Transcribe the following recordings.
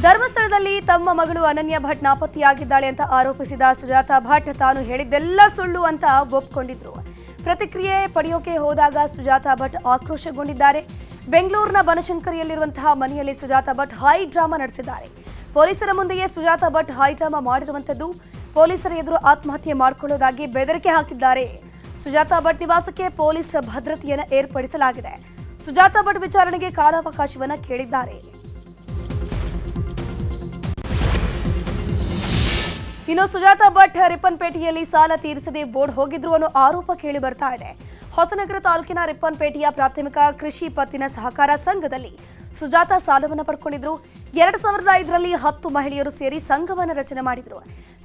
ಧರ್ಮಸ್ಥಳದಲ್ಲಿ ತಮ್ಮ ಮಗಳು ಅನನ್ಯ ಭಟ್ ನಾಪತ್ತೆಯಾಗಿದ್ದಾಳೆ ಅಂತ ಆರೋಪಿಸಿದ ಸುಜಾತಾ ಭಟ್ ತಾನು ಹೇಳಿದ್ದೆಲ್ಲ ಸುಳ್ಳು ಅಂತ ಒಪ್ಪಿಕೊಂಡಿದ್ರು. ಪ್ರತಿಕ್ರಿಯೆ ಪಡೆಯೋಕೆ ಹೋದಾಗ ಸುಜಾತಾ ಭಟ್ ಆಕ್ರೋಶಗೊಂಡಿದ್ದಾರೆ. ಬೆಂಗಳೂರಿನ ಬನಶಂಕರಿಯಲ್ಲಿರುವಂತಹ ಮನೆಯಲ್ಲಿ ಸುಜಾತಾ ಭಟ್ ಹೈ ಡ್ರಾಮಾ ನಡೆಸಿದ್ದಾರೆ. ಪೊಲೀಸರ ಮುಂದೆಯೇ ಸುಜಾತಾ ಭಟ್ ಹೈ ಡ್ರಾಮಾ ಮಾಡಿರುವಂತದ್ದು. ಪೊಲೀಸರ ಎದುರು ಆತ್ಮಹತ್ಯೆ ಮಾಡಿಕೊಳ್ಳೋದಾಗಿ ಬೆದರಿಕೆ ಹಾಕಿದ್ದಾರೆ. ಸುಜಾತಾ ಭಟ್ ನಿವಾಸಕ್ಕೆ ಪೊಲೀಸ್ ಭದ್ರತೆಯನ್ನು ಏರ್ಪಡಿಸಲಾಗಿದೆ. ಸುಜಾತಾ ಭಟ್ ವಿಚಾರಣೆಗೆ ಕಾಲಾವಕಾಶವನ್ನ ಕೇಳಿದ್ದಾರೆ. ಇನ್ನು ಸುಜಾತಾ ಭಟ್ ರಿಪ್ಪನ್ಪೇಟೆಯಲ್ಲಿ ಸಾಲ ತೀರಿಸದೆ ಓಡ್ ಹೋಗಿದ್ರು ಅನ್ನೋ ಆರೋಪ ಕೇಳಿ ಬರ್ತಾ ಇದೆ. ಹೊಸನಗರ ತಾಲೂಕಿನ ರಿಪ್ಪನ್ಪೇಟೆಯ ಪ್ರಾಥಮಿಕ ಕೃಷಿ ಪತ್ತಿನ ಸಹಕಾರ ಸಂಘದಲ್ಲಿ ಸುಜಾತಾ ಸಾಲವನ್ನು ಪಡ್ಕೊಂಡಿದ್ರು. 2005ರಲ್ಲಿ 10 ಮಹಿಳೆಯರು ಸೇರಿ ಸಂಘವನ್ನು ರಚನೆ ಮಾಡಿದ್ರು.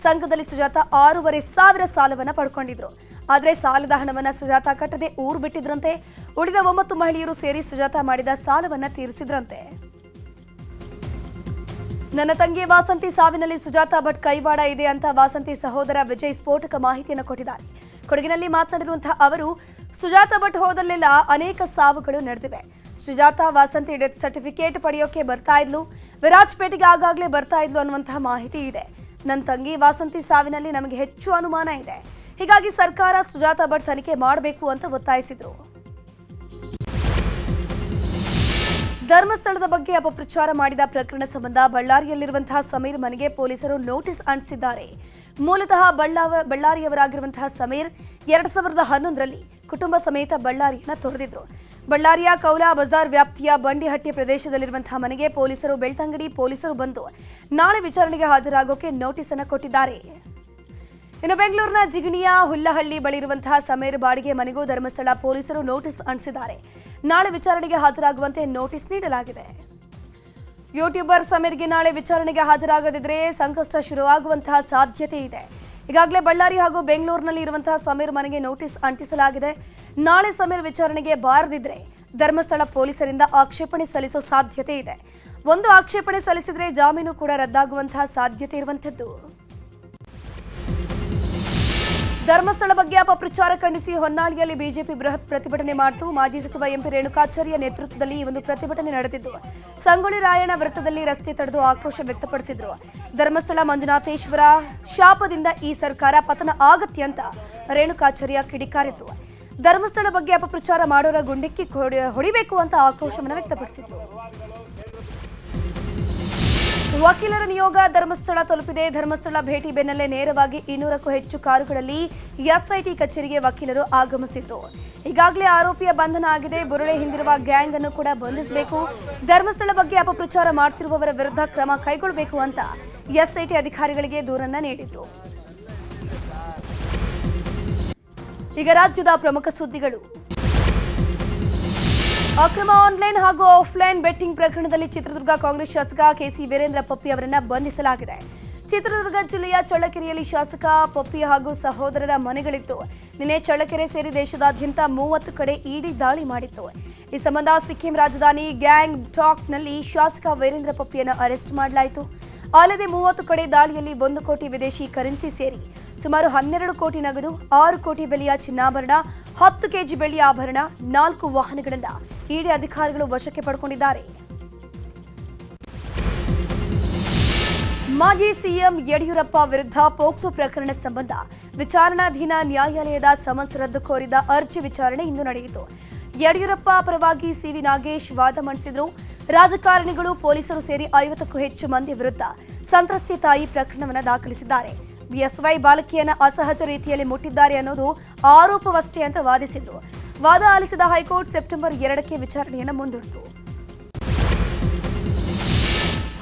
ಸಂಘದಲ್ಲಿ ಸುಜಾತಾ 6,500 ಸಾಲವನ್ನು ಪಡ್ಕೊಂಡಿದ್ರು. ಆದರೆ ಸಾಲದ ಹಣವನ್ನು ಸುಜಾತಾ ಕಟ್ಟದೆ ಊರು ಬಿಟ್ಟಿದ್ರಂತೆ. ಉಳಿದ 9 ಮಹಿಳೆಯರು ಸೇರಿ ಸುಜಾತಾ ಮಾಡಿದ ಸಾಲವನ್ನು ತೀರಿಸಿದ್ರಂತೆ. ನನ್ನ ತಂಗಿ ವಾಸಂತಿ ಸಾವಿನಲ್ಲಿ ಸುಜಾತಾ ಭಟ್ ಕೈವಾಡ ಇದೆ ಅಂತ ವಾಸಂತಿ ಸಹೋದರ ವಿಜಯ್ ಸ್ಫೋಟಕ ಮಾಹಿತಿಯನ್ನು ಕೊಟ್ಟಿದ್ದಾರೆ. ಕೊಡಗಿನಲ್ಲಿ ಮಾತನಾಡಿರುವಂತಹ ಅವರು, ಸುಜಾತಾ ಭಟ್ ಹೋದಲ್ಲೆಲ್ಲ ಅನೇಕ ಸಾವುಗಳು ನಡೆದಿವೆ. ಸುಜಾತಾ ವಾಸಂತಿ ಡೆತ್ ಸರ್ಟಿಫಿಕೇಟ್ ಪಡೆಯೋಕೆ ಬರ್ತಾ ಇದ್ಲು, ವಿರಾಜಪೇಟೆಗೆ ಆಗಾಗಲೇ ಬರ್ತಾ ಇದ್ಲು ಅನ್ನುವಂತಹ ಮಾಹಿತಿ ಇದೆ. ನನ್ನ ತಂಗಿ ವಾಸಂತಿ ಸಾವಿನಲ್ಲಿ ನಮಗೆ ಹೆಚ್ಚು ಅನುಮಾನ ಇದೆ. ಹೀಗಾಗಿ ಸರ್ಕಾರ ಸುಜಾತಾ ಭಟ್ ತನಿಖೆ ಮಾಡಬೇಕು ಅಂತ ಒತ್ತಾಯಿಸಿದ್ರು. ಧರ್ಮಸ್ಥಳದ ಬಗ್ಗೆ ಅಪಪ್ರಚಾರ ಮಾಡಿದ ಪ್ರಕರಣ ಸಂಬಂಧ ಬಳ್ಳಾರಿಯಲ್ಲಿರುವಂತಹ ಸಮೀರ್ ಮನೆಗೆ ಪೊಲೀಸರು ನೋಟಿಸ್ ಅಂಟಿಸಿದ್ದಾರೆ. ಮೂಲತಃ ಬಳ್ಳಾರಿಯವರಾಗಿರುವಂತಹ ಸಮೀರ್ 2011ರಲ್ಲಿ ಕುಟುಂಬ ಸಮೇತ ಬಳ್ಳಾರಿಯನ್ನ ತೊರೆದಿದ್ರು. ಬಳ್ಳಾರಿಯ ಕೌಲಾ ಬಜಾರ್ ವ್ಯಾಪ್ತಿಯ ಬಂಡಿಹಟ್ಟಿ ಪ್ರದೇಶದಲ್ಲಿರುವಂತಹ ಮನೆಗೆ ಪೊಲೀಸರು ಬೆಳ್ತಂಗಡಿ ಪೊಲೀಸರು ಬಂದು ನಾಳೆ ವಿಚಾರಣೆಗೆ ಹಾಜರಾಗೋಕೆ ನೋಟಿಸ್ ಅನ್ನು ಕೊಟ್ಟಿದ್ದಾರೆ. ಇನ್ನು ಬೆಂಗಳೂರಿನ ಜಿಗಣಿಯ ಹುಲ್ಲಹಳ್ಳಿ ಬಳಿ ಇರುವಂತಹ ಸಮೀರ್ ಬಾಡಿಗೆ ಮನೆಗೂ ಧರ್ಮಸ್ಥಳ ಪೊಲೀಸರು ನೋಟಿಸ್ ಅಂಟಿಸಿದ್ದಾರೆ. ನಾಳೆ ವಿಚಾರಣೆಗೆ ಹಾಜರಾಗುವಂತೆ ನೋಟಿಸ್ ನೀಡಲಾಗಿದೆ. ಯೂಟ್ಯೂಬರ್ ಸಮೀರ್ಗೆ ನಾಳೆ ವಿಚಾರಣೆಗೆ ಹಾಜರಾಗದಿದ್ರೆ ಸಂಕಷ್ಟ ಶುರುವಾಗುವಂತಹ ಸಾಧ್ಯತೆ ಇದೆ. ಈಗಾಗಲೇ ಬಳ್ಳಾರಿ ಹಾಗೂ ಬೆಂಗಳೂರಿನಲ್ಲಿ ಇರುವಂತಹ ಸಮೀರ್ ಮನೆಗೆ ನೋಟಿಸ್ ಅಂಟಿಸಲಾಗಿದೆ. ನಾಳೆ ಸಮೀರ್ ವಿಚಾರಣೆಗೆ ಬಾರದಿದ್ರೆ ಧರ್ಮಸ್ಥಳ ಪೊಲೀಸರಿಂದ ಆಕ್ಷೇಪಣೆ ಸಲ್ಲಿಸೋ ಸಾಧ್ಯತೆ ಇದೆ. ಒಂದು ಆಕ್ಷೇಪಣೆ ಸಲ್ಲಿಸಿದ್ರೆ ಜಾಮೀನು ಕೂಡ ರದ್ದಾಗುವಂತಹ ಸಾಧ್ಯತೆ ಇರುವಂತದ್ದು. ಧರ್ಮಸ್ಥಳ ಬಗ್ಗೆ ಅಪಪ್ರಚಾರ ಖಂಡಿಸಿ ಹೊನ್ನಾಳಿಯಲ್ಲಿ ಬಿಜೆಪಿ ಬೃಹತ್ ಪ್ರತಿಭಟನೆ ಮಾಡಿತು. ಮಾಜಿ ಸಚಿವ ಎಂಪಿ ರೇಣುಕಾಚಾರ್ಯ ನೇತೃತ್ವದಲ್ಲಿ ಈ ಒಂದು ಪ್ರತಿಭಟನೆ ನಡೆದಿದ್ದು, ಸಂಗೊಳ್ಳಿ ರಾಯಣ್ಣ ವೃತ್ತದಲ್ಲಿ ರಸ್ತೆ ತಡೆದು ಆಕ್ರೋಶ ವ್ಯಕ್ತಪಡಿಸಿದ್ರು. ಧರ್ಮಸ್ಥಳ ಮಂಜುನಾಥೇಶ್ವರ ಶಾಪದಿಂದ ಈ ಸರ್ಕಾರ ಪತನ ಆಗತ್ತೆ ಅಂತ ರೇಣುಕಾಚಾರ್ಯ ಕಿಡಿಕಾರಿದ್ರು. ಧರ್ಮಸ್ಥಳ ಬಗ್ಗೆ ಅಪಪ್ರಚಾರ ಮಾಡೋರ ಗುಂಡಿಕ್ಕಿ ಹೊಡಿಬೇಕು ಅಂತ ಆಕ್ರೋಶವನ್ನು ವ್ಯಕ್ತಪಡಿಸಿದ್ರು. ವಕೀಲರ ನಿಯೋಗ ಧರ್ಮಸ್ಥಳ ತಲುಪಿದೆ. ಧರ್ಮಸ್ಥಳ ಭೇಟಿ ಬೆನ್ನಲ್ಲೇ ನೇರವಾಗಿ 200ಕ್ಕೂ ಹೆಚ್ಚು ಕಾರುಗಳಲ್ಲಿ ಎಸ್ಐಟಿ ಕಚೇರಿಗೆ ವಕೀಲರು ಆಗಮಿಸಿದ್ರು. ಈಗಾಗಲೇ ಆರೋಪಿಯ ಬಂಧನ ಆಗಿದೆ. ಬುರುಡೆ ಹಿಂದಿರುವ ಗ್ಯಾಂಗ್ ಅನ್ನು ಕೂಡ ಬಂಧಿಸಬೇಕು. ಧರ್ಮಸ್ಥಳ ಬಗ್ಗೆ ಅಪಪ್ರಚಾರ ಮಾಡುತ್ತಿರುವವರ ವಿರುದ್ಧ ಕ್ರಮ ಕೈಗೊಳ್ಳಬೇಕು ಅಂತ ಎಸ್ಐಟಿ ಅಧಿಕಾರಿಗಳಿಗೆ ದೂರನ್ನ ನೀಡಿದ್ರು. ಈಗ ರಾಜ್ಯದ ಪ್ರಮುಖ ಸುದ್ದಿಗಳು. ಅಕ್ರಮ ಆನ್ಲೈನ್ ಹಾಗೂ ಆಫ್ಲೈನ್ ಬೆಟ್ಟಿಂಗ್ ಪ್ರಕರಣದಲ್ಲಿ ಚಿತ್ರದುರ್ಗ ಕಾಂಗ್ರೆಸ್ ಶಾಸಕ ಕೆಸಿ ವೀರೇಂದ್ರ ಪಪ್ಪಿ ಅವರನ್ನ ಬಂಧಿಸಲಾಗಿದೆ. ಚಿತ್ರದುರ್ಗ ಜಿಲ್ಲೆಯ ಚಳ್ಳಕೆರೆಯಲ್ಲಿ ಶಾಸಕ ಪಪ್ಪಿ ಹಾಗೂ ಸಹೋದರರ ಮನೆಗಳಿತ್ತು. ನಿನ್ನೆ ಚಳ್ಳಕೆರೆ ಸೇರಿ ದೇಶದಾದ್ಯಂತ 30 ಕಡೆ ಇಡಿ ದಾಳಿ ಮಾಡಿತ್ತು. ಈ ಸಂಬಂಧ ಸಿಕ್ಕಿಂ ರಾಜಧಾನಿ ಗ್ಯಾಂಗ್ ಟಾಕ್ನಲ್ಲಿ ಶಾಸಕ ವೀರೇಂದ್ರ ಪಪ್ಪಿಯನ್ನು ಅರೆಸ್ಟ್ ಮಾಡಲಾಯಿತು. ಅಲ್ಲದೆ 30 ಕಡೆ ದಾಳಿಯಲ್ಲಿ 1 ಕೋಟಿ ವಿದೇಶಿ ಕರೆನ್ಸಿ ಸೇರಿ ಸುಮಾರು 12 ಕೋಟಿ ನಗದು, 6 ಕೋಟಿ ಬೆಲೆಯ ಚಿನ್ನಾಭರಣ, 10 ಕೆಜಿ ಬೆಳ್ಳಿಯ ಆಭರಣ, 4 ವಾಹನಗಳಿಂದ ಇಡಿ ಅಧಿಕಾರಿಗಳು ವಶಕ್ಕೆ ಪಡೆದುಕೊಂಡಿದ್ದಾರೆ. ಮಾಜಿ ಸಿಎಂ ಯಡಿಯೂರಪ್ಪ ವಿರುದ್ಧ ಪೋಕ್ಸೋ ಪ್ರಕರಣ ಸಂಬಂಧ ವಿಚಾರಣಾಧೀನ ನ್ಯಾಯಾಲಯದ ಸಮನ್ಸ್ ರದ್ದು ಕೋರಿದ ಅರ್ಜಿ ವಿಚಾರಣೆ ಇಂದು ನಡೆಯಿತು. ಯಡಿಯೂರಪ್ಪ ಪರವಾಗಿ ಸಿವಿ ನಾಗೇಶ್ ವಾದ ಮಂಡಿಸಿದ್ರು. ರಾಜಕಾರಣಿಗಳು ಪೊಲೀಸರು ಸೇರಿ 50ಕ್ಕೂ ಹೆಚ್ಚು ಮಂದಿ ವಿರುದ್ಧ ಸಂತ್ರಸ್ತೆ ತಾಯಿ ಪ್ರಕರಣವನ್ನು ದಾಖಲಿಸಿದ್ದಾರೆ. ಬಿಎಸ್ವೈ ಬಾಲಕಿಯನ್ನ ಅಸಹಜ ರೀತಿಯಲ್ಲಿ ಮುಟ್ಟಿದ್ದಾರೆ ಅನ್ನೋದು ಆರೋಪವಷ್ಟೇ ಅಂತ ವಾದಿಸಿದ್ರು. ವಾದ ಆಲಿಸಿದ ಹೈಕೋರ್ಟ್ ಸೆಪ್ಟೆಂಬರ್ 2ಕ್ಕೆ ವಿಚಾರಣೆಯನ್ನು ಮುಂದೂಡಿತು.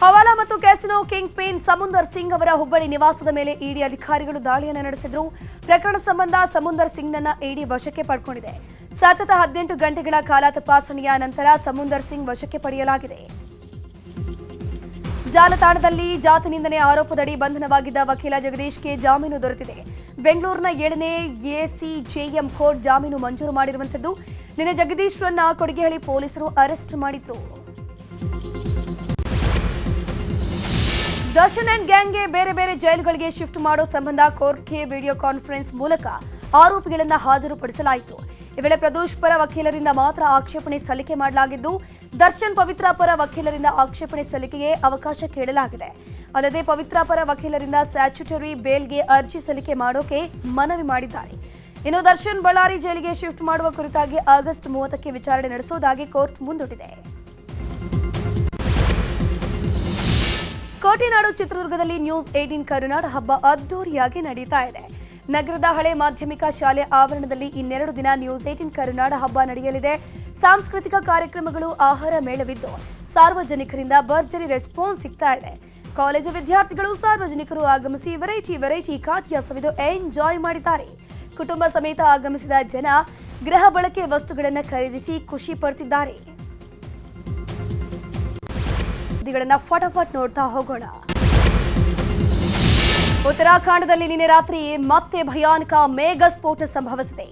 ಹವಾಲಾ ಮತ್ತು casino king pin Samundar Singh ಅವರ ಹುಬ್ಬಳ್ಳಿ ನಿವಾಸದ ಮೇಲೆ ಇಡಿ ಅಧಿಕಾರಿಗಳು ದಾಳಿಯನ್ನು ನಡೆಸಿದ್ರು. ಪ್ರಕರಣ ಸಂಬಂಧ ಸಮುಂದರ್ ಸಿಂಗ್ನನ್ನ ಇಡಿ ವಶಕ್ಕೆ ಪಡೆದುಕೊಂಡಿದೆ. ಸತತ 18 ಗಂಟೆಗಳ ಕಾಲ ತಪಾಸಣೆಯ ನಂತರ ಸಮುಂದರ್ ಸಿಂಗ್ ವಶಕ್ಕೆ ಪಡೆಯಲಾಗಿದೆ. ಜಾಲತಾಣದಲ್ಲಿ ಜಾತಿ ನಿಂದನೆ ಆರೋಪದಡಿ ಬಂಧನವಾಗಿದ್ದ ವಕೀಲ ಜಗದೀಶ್ಗೆ ಜಾಮೀನು ದೊರೆತಿದೆ. ಬೆಂಗಳೂರಿನ 7ನೇ ಎಸಿಜೆಎಂ ಕೋರ್ಟ್ ಜಾಮೀನು ಮಂಜೂರು ಮಾಡಿರುವಂತದ್ದು. ನಿನ್ನೆ ಜಗದೀಶ್ರನ್ನ ಕೊಡಿಗೆಹಳ್ಳಿ ಪೊಲೀಸರು ಅರೆಸ್ಟ್ ಮಾಡಿದ್ರು. ದರ್ಶನ್ ಅಂಡ್ ಗ್ಯಾಂಗ್ಗೆ ಬೇರೆ ಬೇರೆ ಜೈಲುಗಳಿಗೆ ಶಿಫ್ಟ್ ಮಾಡೋ ಸಂಬಂಧ ಕೋರ್ಟ್ಗೆ ವಿಡಿಯೋ ಕಾನ್ಫರೆನ್ಸ್ ಮೂಲಕ ಆರೋಪಿಗಳನ್ನು ಹಾಜರುಪಡಿಸಲಾಯಿತು. ಈ ವೇಳೆ ಪ್ರದೋಷ್ ಪರ ವಕೀಲರಿಂದ ಮಾತ್ರ ಆಕ್ಷೇಪಣೆ ಸಲ್ಲಿಕೆ ಮಾಡಲಾಗಿದ್ದು, ದರ್ಶನ್ ಪವಿತ್ರ ಪರ ವಕೀಲರಿಂದ ಆಕ್ಷೇಪಣೆ ಸಲ್ಲಿಕೆಗೆ ಅವಕಾಶ ಕೇಳಲಾಗಿದೆ. ಅಲ್ಲದೆ ಪವಿತ್ರ ಪರ ವಕೀಲರಿಂದ ಸ್ಟ್ಯಾಚ್ಯುಟರಿ ಬೇಲ್ಗೆ ಅರ್ಜಿ ಸಲ್ಲಿಕೆ ಮಾಡೋಕೆ ಮನವಿ ಮಾಡಿದ್ದಾರೆ. ಇನ್ನು ದರ್ಶನ್ ಬಳ್ಳಾರಿ ಜೈಲಿಗೆ ಶಿಫ್ಟ್ ಮಾಡುವ ಕುರಿತಾಗಿ ಆಗಸ್ಟ್ 30ಕ್ಕೆ ವಿಚಾರಣೆ ನಡೆಸುವುದಾಗಿ ಕೋರ್ಟ್ ಮುಂದೂಡಿದೆ. ಕೋಟೆನಾಡು ಚಿತ್ರದುರ್ಗದಲ್ಲಿ ನ್ಯೂಸ್ 18 ಕರುನಾಡ ಹಬ್ಬ ಅದ್ದೂರಿಯಾಗಿ ನಡೀತಾ ಇದೆ. ನಗರದ ಹಳೆ ಮಾಧ್ಯಮಿಕ ಶಾಲೆ ಆವರಣದಲ್ಲಿ ಇನ್ನೆರಡು ದಿನ ನ್ಯೂಸ್ 18 ಕರುನಾಡ ಹಬ್ಬ ನಡೆಯಲಿದೆ. ಸಾಂಸ್ಕೃತಿಕ ಕಾರ್ಯಕ್ರಮಗಳು, ಆಹಾರ ಮೇಳವಿದ್ದು ಸಾರ್ವಜನಿಕರಿಂದ ಭರ್ಜರಿ ರೆಸ್ಪಾನ್ಸ್ ಸಿಗ್ತಾ ಇದೆ. ಕಾಲೇಜು ವಿದ್ಯಾರ್ಥಿಗಳು, ಸಾರ್ವಜನಿಕರು ಆಗಮಿಸಿ ವೆರೈಟಿ ಖಾದ್ಯ ಸವಿದು ಎಂಜಾಯ್ ಮಾಡಿದ್ದಾರೆ. ಕುಟುಂಬ ಸಮೇತ ಆಗಮಿಸಿದ ಜನ ಗೃಹ ಬಳಕೆ ವಸ್ತುಗಳನ್ನು ಖರೀದಿಸಿ ಖುಷಿ ಪಡ್ತಿದ್ದಾರೆ. ಫಟಾಫಟ್ ನೋಡ್ತಾ ಹೋಗೋಣ. ಉತ್ತರಾಖಂಡದಲ್ಲಿ ನಿನ್ನೆ ರಾತ್ರಿ ಮತ್ತೆ ಭಯಾನಕ ಮೇಘ ಸ್ಫೋಟ ಸಂಭವಿಸಿದೆ.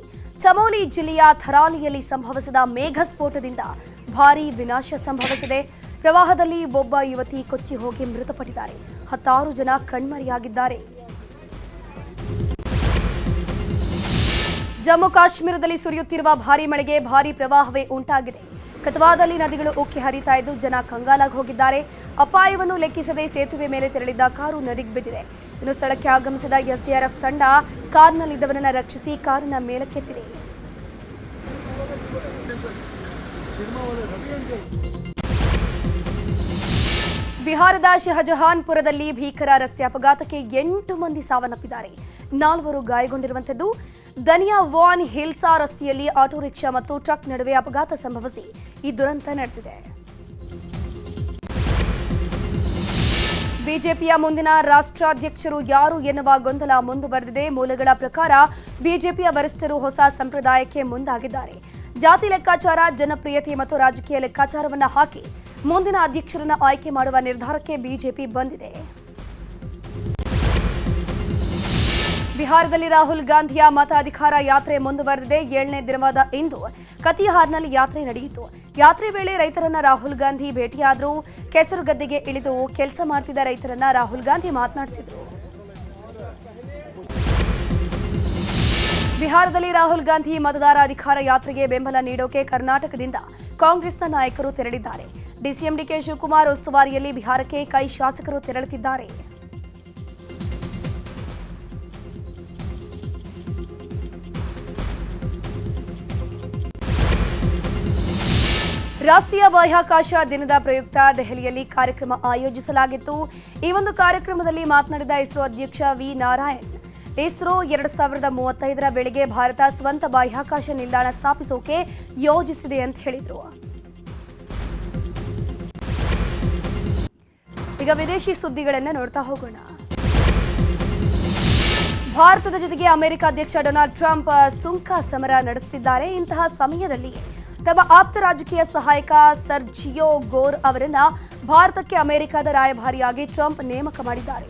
ಚಮೋಲಿ ಜಿಲ್ಲೆಯ ಥರಾಲಿಯಲ್ಲಿ ಸಂಭವಿಸಿದ ಮೇಘ ಸ್ಫೋಟದಿಂದ ಭಾರೀ ವಿನಾಶ ಸಂಭವಿಸಿದೆ. ಪ್ರವಾಹದಲ್ಲಿ ಒಬ್ಬ ಯುವತಿ ಕೊಚ್ಚಿ ಹೋಗಿ ಮೃತಪಟ್ಟಿದ್ದಾರೆ. 10 ಜನ ಕಣ್ಮರೆಯಾಗಿದ್ದಾರೆ. ಜಮ್ಮು ಕಾಶ್ಮೀರದಲ್ಲಿ ಸುರಿಯುತ್ತಿರುವ ಭಾರೀ ಮಳೆಗೆ ಭಾರೀ ಪ್ರವಾಹವೇ ಉಂಟಾಗಿದೆ. ಕತವಾದಲ್ಲಿ ನದಿಗಳು ಉಕ್ಕಿ ಹರಿತಾ ಇದ್ದು ಜನ ಕಂಗಾಲಾಗಿ ಹೋಗಿದ್ದಾರೆ. ಅಪಾಯವನ್ನು ಲೆಕ್ಕಿಸದೆ ಸೇತುವೆ ಮೇಲೆ ತೆರಳಿದ್ದ ಕಾರು ನದಿಗೆ ಬಿದ್ದಿದೆ. ಇನ್ನು ಸ್ಥಳಕ್ಕೆ ಆಗಮಿಸಿದ ಎಸ್ಡಿಆರ್ಎಫ್ ತಂಡ ಕಾರ್ನಲ್ಲಿದ್ದವರನ್ನು ರಕ್ಷಿಸಿ ಕಾರನ್ನ ಮೇಲಕ್ಕೆತ್ತಿದೆ. ಬಿಹಾರದ ಶಹಜಹಾನ್ಪುರದಲ್ಲಿ ಭೀಕರ ರಸ್ತೆ ಅಪಘಾತಕ್ಕೆ 8 ಮಂದಿ ಸಾವನ್ನಪ್ಪಿದ್ದಾರೆ. 4 ಗಾಯಗೊಂಡಿರುವಂಥದ್ದು. ದನಿಯಾ ವಾನ್ ಹಿಲ್ಸಾ ರಸ್ತೆಯಲ್ಲಿ ಆಟೋ ರಿಕ್ಷಾ ಮತ್ತು ಟ್ರಕ್ ನಡುವೆ ಅಪಘಾತ ಸಂಭವಿಸಿ ಈ ದುರಂತ ನಡೆದಿದೆ. ಬಿಜೆಪಿಯ ಮುಂದಿನ ರಾಷ್ಟ್ರಾಧ್ಯಕ್ಷರು ಯಾರು ಎನ್ನುವ ಗೊಂದಲ ಮುಂದುವರೆದಿದೆ. ಮೂಲಗಳ ಪ್ರಕಾರ ಬಿಜೆಪಿಯ ವರಿಷ್ಠರು ಹೊಸ ಸಂಪ್ರದಾಯಕ್ಕೆ ಮುಂದಾಗಿದ್ದಾರೆ. ಜಾತಿ ಲೆಕ್ಕಾಚಾರ, ಜನಪ್ರಿಯತೆ ಮತ್ತು ರಾಜಕೀಯ ಲೆಕ್ಕಾಚಾರವನ್ನು ಹಾಕಿ ಮುಂದಿನ ಅಧ್ಯಕ್ಷರನ್ನು ಆಯ್ಕೆ ಮಾಡುವ ನಿರ್ಧಾರಕ್ಕೆ ಬಿಜೆಪಿ ಬಂದಿದೆ. ಬಿಹಾರದಲ್ಲಿ ರಾಹುಲ್ ಗಾಂಧಿಯ ಮತಾಧಿಕಾರ ಯಾತ್ರೆ ಮುಂದುವರೆದಿದೆ. 7ನೇ ದಿನವಾದ ಇಂದು ಕತಿಹಾರ್ನಲ್ಲಿ ಯಾತ್ರೆ ನಡೆಯಿತು. ಯಾತ್ರೆ ವೇಳೆ ರೈತರನ್ನ ರಾಹುಲ್ ಗಾಂಧಿ ಭೇಟಿಯಾದರು. ಕೆಸರು ಗದ್ದೆಗೆ ಇಳಿದು ಕೆಲಸ ಮಾಡ್ತಿದ್ದ ರೈತರನ್ನ ರಾಹುಲ್ ಗಾಂಧಿ ಮಾತನಾಡಿಸಿದರು. ಬಿಹಾರದಲ್ಲಿ ರಾಹುಲ್ ಗಾಂಧಿ ಮತದಾರ ಅಧಿಕಾರ ಯಾತ್ರೆಗೆ ಬೆಂಬಲ ನೀಡೋಕೆ ಕರ್ನಾಟಕದಿಂದ ಕಾಂಗ್ರೆಸ್ನ ನಾಯಕರು ತೆರಳಿದ್ದಾರೆ. ಡಿಸಿಎಂ ಡಿಕೆ ಶಿವಕುಮಾರ್ ಉಸ್ತುವಾರಿಯಲ್ಲಿ ಬಿಹಾರಕ್ಕೆ ಕೈ ಶಾಸಕರು ತೆರಳುತ್ತಿದ್ದಾರೆ. ರಾಷ್ಟ್ರೀಯ ಬಾಹ್ಯಾಕಾಶ ದಿನದ ಪ್ರಯುಕ್ತ ದೆಹಲಿಯಲ್ಲಿ ಕಾರ್ಯಕ್ರಮ ಆಯೋಜಿಸಲಾಗಿತ್ತು. ಈ ಒಂದು ಕಾರ್ಯಕ್ರಮದಲ್ಲಿ ಮಾತನಾಡಿದ ಇಸ್ರೋ ಅಧ್ಯಕ್ಷ ವಿ ನಾರಾಯಣ್, ಇಸ್ರೋ 2035ರ ವೇಳೆಗೆ ಭಾರತ ಸ್ವಂತ ಬಾಹ್ಯಾಕಾಶ ನಿಲ್ದಾಣ ಸ್ಥಾಪಿಸೋಕೆ ಯೋಜಿಸಿದೆ ಅಂತ ಹೇಳಿದರು. ಈಗ ವಿದೇಶಿ ಸುದ್ದಿಗಳನ್ನು ನೋಡ್ತಾ ಹೋಗೋಣ. ಭಾರತದ ಜೊತೆಗೆ ಅಮೆರಿಕ ಅಧ್ಯಕ್ಷ ಡೊನಾಲ್ಡ್ ಟ್ರಂಪ್ ಸುಂಕ ಸಮರ ನಡೆಸುತ್ತಿದ್ದಾರೆ. ಇಂತಹ ಸಮಯದಲ್ಲಿ ತಮ್ಮ ಆಪ್ತ ರಾಜಕೀಯ ಸಹಾಯಕ ಸರ್ಜಿಯೋ ಗೋರ್ ಅವರನ್ನ ಭಾರತಕ್ಕೆ ಅಮೆರಿಕದ ರಾಯಭಾರಿಯಾಗಿ ಟ್ರಂಪ್ ನೇಮಕ ಮಾಡಿದ್ದಾರೆ.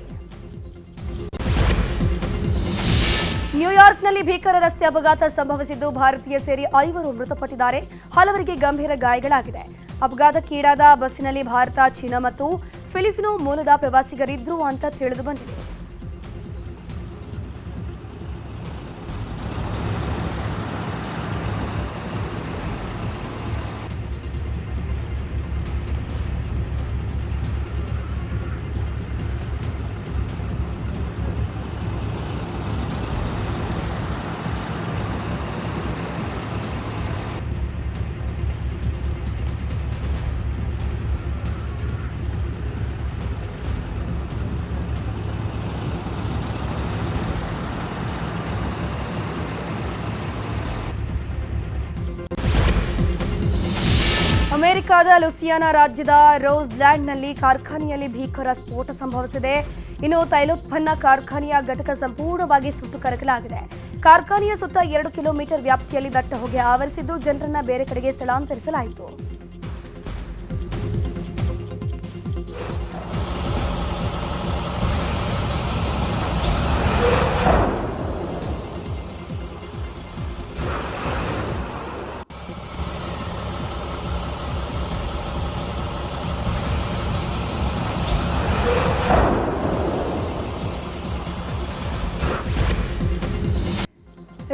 ನ್ಯೂಯಾರ್ಕ್ನಲ್ಲಿ ಭೀಕರ ರಸ್ತೆ ಅಪಘಾತ ಸಂಭವಿಸಿದ್ದು ಭಾರತೀಯ ಸೇರಿ 5 ಮೃತಪಟ್ಟಿದ್ದಾರೆ. ಹಲವರಿಗೆ ಗಂಭೀರ ಗಾಯಗಳಾಗಿದೆ. ಅಪಘಾತಕ್ಕೀಡಾದ ಬಸ್ಸಿನಲ್ಲಿ ಭಾರತ, ಚೀನಾ ಮತ್ತು ಫಿಲಿಪಿನೋ ಮೂಲದ ಪ್ರವಾಸಿಗರಿದ್ರು ಅಂತ ತಿಳಿದು ಬಂದಿದೆ. ಅಮೆರಿಕದ ಲೂಸಿಯಾನಾ ರಾಜ್ಯದ ರೋಸ್ಲ್ಯಾಂಡ್ನಲ್ಲಿ ಕಾರ್ಖಾನೆಯಲ್ಲಿ ಭೀಕರ ಸ್ಫೋಟ ಸಂಭವಿಸಿದೆ. ಇನ್ನು ತೈಲೋತ್ಪನ್ನ ಕಾರ್ಖಾನೆಯ ಘಟಕ ಸಂಪೂರ್ಣವಾಗಿ ಸುಟ್ಟು ಕರಕಲಾಗಿದೆ. ಕಾರ್ಖಾನೆಯ ಸುತ್ತ 2 ಕಿಲೋಮೀಟರ್ ವ್ಯಾಪ್ತಿಯಲ್ಲಿ ದಟ್ಟ ಹೊಗೆ ಆವರಿಸಿದ್ದು ಜನರನ್ನ ಬೇರೆ ಕಡೆಗೆ ಸ್ಥಳಾಂತರಿಸಲಾಯಿತು.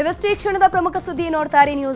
ಇವಷ್ಟೇ ಕ್ಷಣದ ಪ್ರಮುಖ ಸುದ್ದಿ ನೋಡ್ತಾರೆ ನ್ಯೂಸ್